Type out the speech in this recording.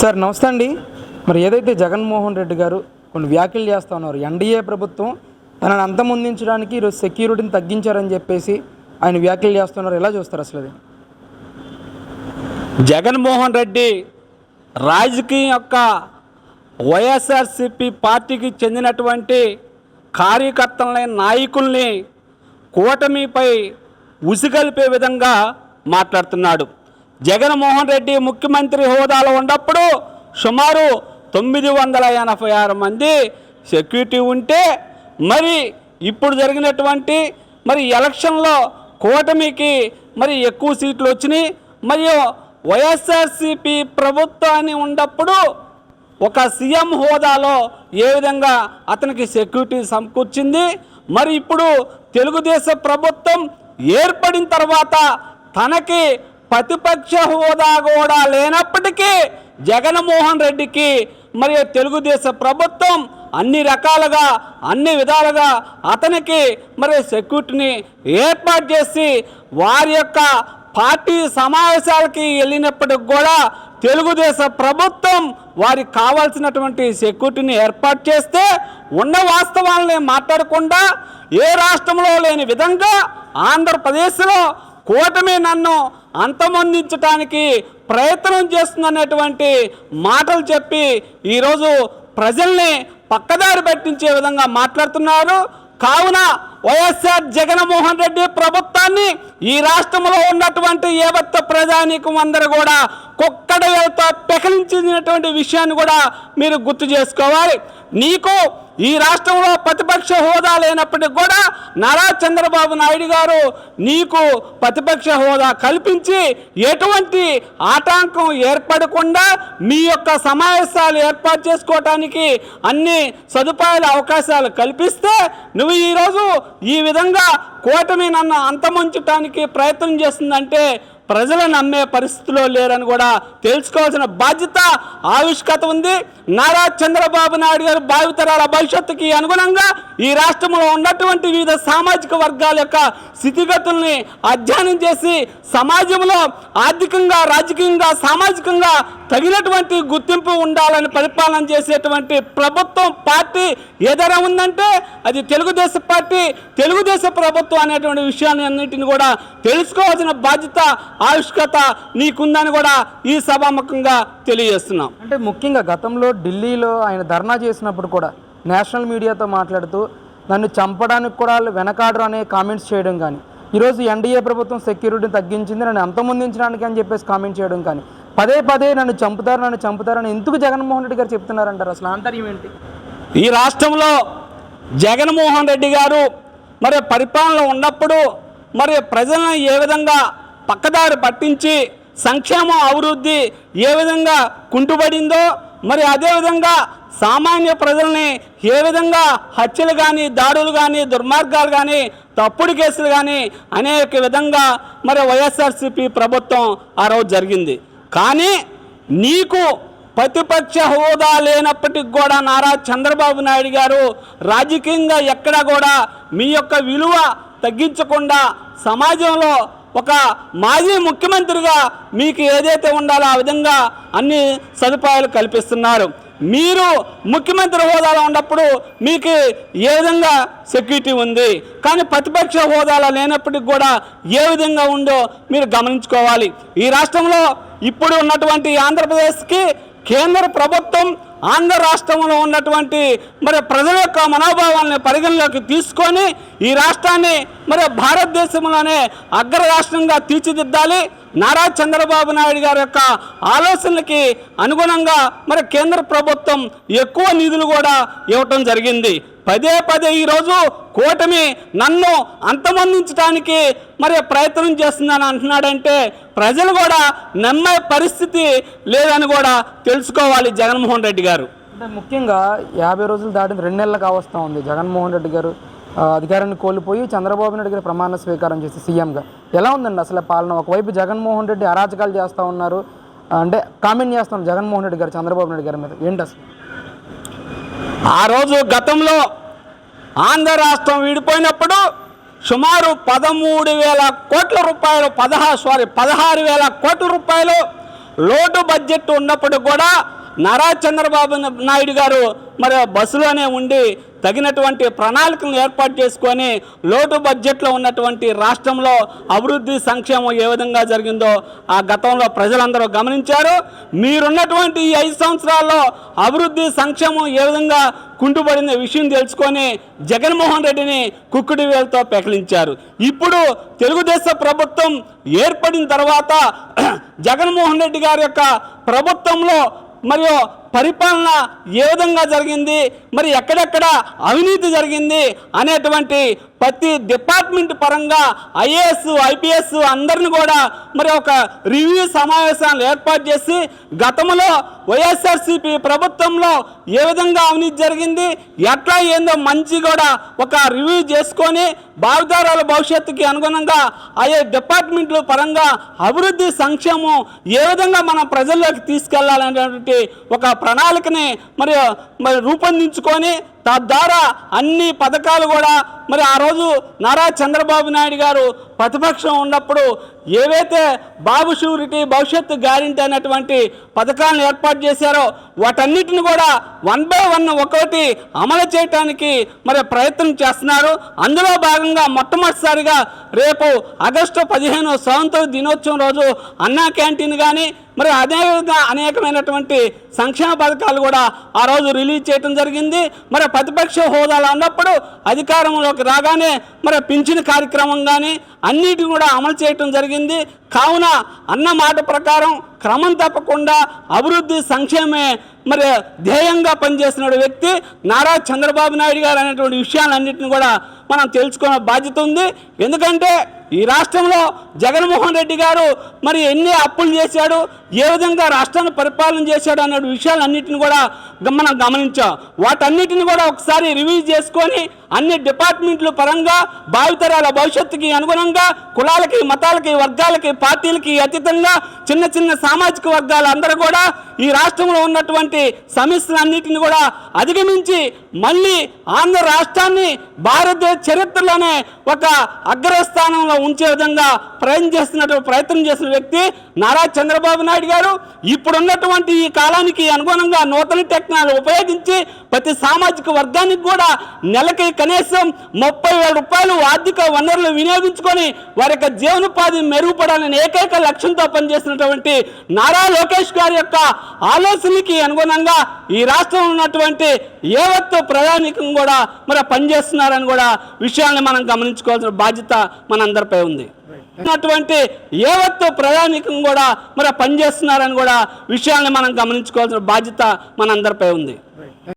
Sir నమస్తే అండి. మరి ఏదైతే జగన్మోహన్ రెడ్డి గారు కొన్ని వ్యాఖ్యలు చేస్తూ ఉన్నారు, ఎన్డీఏ ప్రభుత్వం తనని అంతమొందించడానికి ఈరోజు సెక్యూరిటీని తగ్గించారని చెప్పేసి ఆయన వ్యాఖ్యలు చేస్తున్నారు. ఎలా చూస్తారు అసలు అది? జగన్మోహన్ రెడ్డి రాజకీయం యొక్క వైఎస్ఆర్సిపి పార్టీకి చెందినటువంటి కార్యకర్తలని, నాయకుల్ని కూటమిపై ఉసిగలిపే విధంగా మాట్లాడుతున్నాడు. జగన్మోహన్ రెడ్డి ముఖ్యమంత్రి హోదాలో ఉన్నప్పుడు సుమారు 986 మంది సెక్యూరిటీ ఉంటే, మరి ఇప్పుడు జరిగినటువంటి ఎలక్షన్లో కూటమికి ఎక్కువ సీట్లు వచ్చినాయి. మరియు వైఎస్ఆర్సిపి ప్రభుత్వాన్ని ఉన్నప్పుడు ఒక సీఎం హోదాలో ఏ విధంగా అతనికి సెక్యూరిటీ సమకూర్చింది, మరి ఇప్పుడు తెలుగుదేశం ప్రభుత్వం ఏర్పడిన తర్వాత తనకి ప్రతిపక్ష హోదా కూడా లేనప్పటికీ జగన్మోహన్ రెడ్డికి తెలుగుదేశం ప్రభుత్వం అన్ని రకాలుగా, అన్ని విధాలుగా అతనికి సెక్యూరిటీని ఏర్పాటు చేసి వారి యొక్క పార్టీ సమావేశాలకి వెళ్ళినప్పటికి కూడా తెలుగుదేశం ప్రభుత్వం వారికి కావాల్సినటువంటి సెక్యూరిటీని ఏర్పాటు చేస్తే ఉన్న వాస్తవాలని మాట్లాడకుండా ఏ రాష్ట్రంలో లేని విధంగా ఆంధ్రప్రదేశ్లో కూటమి నన్ను అంతమొందించడానికి ప్రయత్నం చేస్తుందనేటువంటి మాటలు చెప్పి ఈరోజు ప్రజల్ని పక్కదారి పట్టించే విధంగా మాట్లాడుతున్నారు. కావున వైఎస్ఆర్ జగన్మోహన్ రెడ్డి ప్రభుత్వాన్ని ఈ రాష్ట్రంలో ఉన్నటువంటి ఏవత్త ప్రజానీకం అందరూ కూడా కుక్కడతో పెకలించినటువంటి విషయాన్ని కూడా మీరు గుర్తు చేసుకోవాలి. నీకు ఈ రాష్ట్రంలో ప్రతిపక్ష హోదా లేనప్పటికీ కూడా నారా చంద్రబాబు నాయుడు గారు నీకు ప్రతిపక్ష హోదా కల్పించి ఎటువంటి ఆటంకం ఏర్పడకుండా మీ యొక్క సమావేశాలు ఏర్పాటు చేసుకోవటానికి అన్ని సదుపాయాల అవకాశాలు కల్పిస్తే నువ్వు ఈరోజు ఈ విధంగా కూటమి నన్ను అంతమొంచడానికి ప్రయత్నం చేస్తుందంటే ప్రజలు నమ్మే పరిస్థితిలో లేరని కూడా తెలుసుకోవాల్సిన బాధ్యత, ఆవశ్యకత ఉంది. నారా చంద్రబాబు నాయుడు గారు భావితరాల భవిష్యత్తుకి అనుగుణంగా ఈ రాష్ట్రంలో ఉన్నటువంటి వివిధ సామాజిక వర్గాల యొక్క స్థితిగతుల్ని అధ్యయనం చేసి సమాజంలో ఆర్థికంగా, రాజకీయంగా, సామాజికంగా తగినటువంటి గుర్తింపు ఉండాలని పరిపాలన చేసేటువంటి ప్రభుత్వం, పార్టీ ఏదైనా ఉందంటే అది తెలుగుదేశం పార్టీ, తెలుగుదేశం ప్రభుత్వం అనేటువంటి విషయాన్ని అన్నింటిని కూడా తెలుసుకోవాల్సిన బాధ్యత, ఆవశ్యకత నీకుందని కూడా ఈ సభాముఖంగా తెలియజేస్తున్నాం. అంటే ముఖ్యంగా గతంలో ఢిల్లీలో ఆయన ధర్నా చేసినప్పుడు కూడా నేషనల్ మీడియాతో మాట్లాడుతూ నన్ను చంపడానికి కూడా వెనకాడరు అనే కామెంట్స్ చేయడం కానీ, ఈరోజు ఎన్డీఏ ప్రభుత్వం సెక్యూరిటీని తగ్గించింది, నన్ను అంతమొందించడానికి అని చెప్పేసి కామెంట్ చేయడం కానీ, పదే పదే నన్ను చంపుతారని ఎందుకు జగన్మోహన్ రెడ్డి గారు చెప్తున్నారంటారు? అసలు ఆంతర్యం ఏంటి? ఈ రాష్ట్రంలో జగన్మోహన్ రెడ్డి గారు పరిపాలనలో ఉన్నప్పుడు ప్రజలను ఏ విధంగా పక్కదారి పట్టించి సంక్షేమం, అభివృద్ధి ఏ విధంగా కుంటుపడిందో, అదేవిధంగా సామాన్య ప్రజల్ని ఏ విధంగా హత్యలు కానీ, దాడులు కానీ, దుర్మార్గాలు కానీ, తప్పుడు కేసులు కానీ అనేక విధంగా వైఎస్ఆర్సిపి ప్రభుత్వం ఆ రోజు జరిగింది. కానీ నీకు ప్రతిపక్ష హోదా లేనప్పటికి కూడా నారా చంద్రబాబు నాయుడు గారు రాజకీయంగా ఎక్కడా కూడా మీ యొక్క విలువ తగ్గించకుండా సమాజంలో ఒక మాజీ ముఖ్యమంత్రిగా మీకు ఏదైతే ఉండాలో ఆ విధంగా అన్ని సదుపాయాలు కల్పిస్తున్నారు. మీరు ముఖ్యమంత్రి హోదాలో ఉన్నప్పుడు మీకు ఏ విధంగా సెక్యూరిటీ ఉంది, కానీ ప్రతిపక్ష హోదాలో లేనప్పటికి కూడా ఏ విధంగా ఉందో మీరు గమనించుకోవాలి. ఈ రాష్ట్రంలో ఇప్పుడు ఉన్నటువంటి ఆంధ్రప్రదేశ్కి కేంద్ర ప్రభుత్వం ఆంధ్ర రాష్ట్రంలో ఉన్నటువంటి ప్రజల యొక్క మనోభావాలను పరిగణలోకి తీసుకొని ఈ రాష్ట్రాన్ని భారతదేశంలోనే అగ్ర రాష్ట్రంగా తీర్చిదిద్దాలి. నారా చంద్రబాబు నాయుడు గారి యొక్క ఆలోచనలకి అనుగుణంగా కేంద్ర ప్రభుత్వం ఎక్కువ నిధులు కూడా ఇవ్వటం జరిగింది. పదే పదే ఈరోజు కూటమి నన్ను అంతమొందించడానికి ప్రయత్నం చేస్తుందని అంటున్నాడంటే ప్రజలు కూడా నమ్మే పరిస్థితి లేదని కూడా తెలుసుకోవాలి జగన్మోహన్ రెడ్డి గారు. అంటే ముఖ్యంగా 50 రోజులు దాటిన 2 నెలలు కావస్తూ ఉంది జగన్మోహన్ రెడ్డి గారు అధికారాన్ని కోల్పోయి చంద్రబాబు నాయుడు గారు ప్రమాణ స్వీకారం చేసి సీఎంగా. ఎలా ఉందండి అసలు పాలన? ఒకవైపు జగన్మోహన్ రెడ్డి అరాచకాలు చేస్తూ ఉన్నారు, అంటే కామెంట్ చేస్తున్నారు జగన్మోహన్ రెడ్డి గారు చంద్రబాబు నాయుడు గారి మీద. ఏంటి అసలు ఆ రోజు గతంలో ఆంధ్ర రాష్ట్రం విడిపోయినప్పుడు సుమారు 13,000 కోట్ల రూపాయలు 16,000 కోట్ల రూపాయలు లోటు బడ్జెట్ ఉన్నప్పుడు కూడా నారా చంద్రబాబు నాయుడు గారు మరి బస్సులోనే ఉండి తగినటువంటి ప్రణాళికలను ఏర్పాటు చేసుకొని లోటు బడ్జెట్లో ఉన్నటువంటి రాష్ట్రంలో అభివృద్ధి సంక్షేమం ఏ విధంగా జరిగిందో ఆ గతంలో ప్రజలందరూ గమనించారు. మీరున్నటువంటి ఈ 5 సంవత్సరాల్లో అభివృద్ధి సంక్షేమం ఏ విధంగా కుంటుపడిన విషయం తెలుసుకొని జగన్మోహన్ రెడ్డిని కుక్కుడి వేలతో పెకిలించారు. ఇప్పుడు తెలుగుదేశం ప్రభుత్వం ఏర్పడిన తర్వాత జగన్మోహన్ రెడ్డి గారి యొక్క ప్రభుత్వంలో మరియు పరిపాలన ఏ విధంగా జరిగింది, మరి ఎక్కడెక్కడ అవినీతి జరిగింది అనేటువంటి ప్రతి డిపార్ట్మెంట్ పరంగా ఐఏఎస్ ఐపీఎస్ అందరిని కూడా మరి ఒక రివ్యూ సమావేశాలు ఏర్పాటు చేసి గతంలో వైఎస్ఆర్సీపీ ప్రభుత్వంలో ఏ విధంగా అవినీతి జరిగింది, ఎట్లా ఏందో మంచి కూడా ఒక రివ్యూ చేసుకొని భావితరాల భవిష్యత్తుకి అనుగుణంగా ఆయా డిపార్ట్మెంట్ల పరంగా అభివృద్ధి సంక్షేమం ఏ విధంగా మనం ప్రజల్లోకి తీసుకెళ్లాలనేటువంటి ఒక ప్రణాళికని మరి రూపొందించుకొని తద్వారా అన్ని పథకాలు కూడా మరి ఆ రోజు నారా చంద్రబాబు నాయుడు గారు ప్రతిపక్షం ఉన్నప్పుడు ఏవైతే బాబు షూరిటీ భవిష్యత్తు గ్యారెంటీ అనేటువంటి పథకాలను ఏర్పాటు చేశారో వాటన్నిటిని కూడా 1 by 1 ఒక్కొక్కటి అమలు చేయడానికి మరి ప్రయత్నం చేస్తున్నారు. అందులో భాగంగా మొట్టమొదటిసారిగా రేపు ఆగస్టు 15 స్వాతంత్ర దినోత్సవం రోజు అన్నా క్యాంటీన్ కానీ మరి అదేవిధంగా అనేకమైనటువంటి సంక్షేమ పథకాలు కూడా ఆ రోజు రిలీజ్ చేయడం జరిగింది. మరి ప్రతిపక్ష హోదాలో ఉన్నప్పుడు అధికారంలోకి రాగానే మరి పింఛన్ కార్యక్రమం కానీ అన్నిటి కూడా అమలు చేయటం జరిగింది. కావున అన్న మాట ప్రకారం క్రమం తప్పకుండా అభివృద్ధి సంక్షేమే మరి ధ్యేయంగా పనిచేసిన వ్యక్తి నారా చంద్రబాబు నాయుడు గారు అనేటువంటి విషయాలన్నింటినీ కూడా మనం తెలుసుకునే బాధ్యత ఉంది. ఎందుకంటే ఈ రాష్ట్రంలో జగన్మోహన్ రెడ్డి గారు మరి ఎన్ని అప్పులు చేశాడు, ఏ విధంగా రాష్ట్రాన్ని పరిపాలన చేశాడు అనే విషయాలన్నింటిని కూడా మనం గమనించాం. వాటన్నిటిని కూడా ఒకసారి రివ్యూ చేసుకొని అన్ని డిపార్ట్మెంట్ల పరంగా భావితరాల భవిష్యత్తుకి అనుగుణంగా కులాలకి మతాలకి వర్గాలకి పార్టీలకి అతీతంగా చిన్న చిన్న సామాజిక వర్గాలు అందరూ కూడా ఈ రాష్ట్రంలో ఉన్నటువంటి సమస్యలన్నిటిని కూడా అధిగమించి మళ్ళీ ఆంధ్ర రాష్ట్రాన్ని భారతదేశ చరిత్రలోనే ఒక అగ్రస్థానంలో ఉంచే విధంగా ప్రయత్నం చేసిన వ్యక్తి నారా చంద్రబాబు నాయుడు గారు. ఇప్పుడున్నటువంటి ఈ కాలానికి అనుగుణంగా నూతన టెక్నాలజీ ఉపయోగించి ప్రతి సామాజిక వర్గానికి కూడా నెలకి కనీసం 30,000 రూపాయలు ఆర్థిక వనరులు వినియోగించుకొని వారి యొక్క జీవనోపాధి మెరుగుపడాలని ఏకైక లక్ష్యంతో పనిచేసినటువంటి నారా లోకేష్ గారి యొక్క ఆలోచనకి అనుగుణంగా ఈ రాష్ట్రంలో ఉన్నటువంటి యావత్తు ప్రయాణికం కూడా మరి పనిచేస్తున్నారని కూడా విషయాన్ని మనం గమనించుకోవాల్సిన బాధ్యత మనందరిపై ఉంది. ఉన్నటువంటి యావత్తు ప్రయాణికం కూడా మరి పనిచేస్తున్నారని కూడా విషయాన్ని మనం గమనించుకోవాల్సిన బాధ్యత మనందరిపై ఉంది.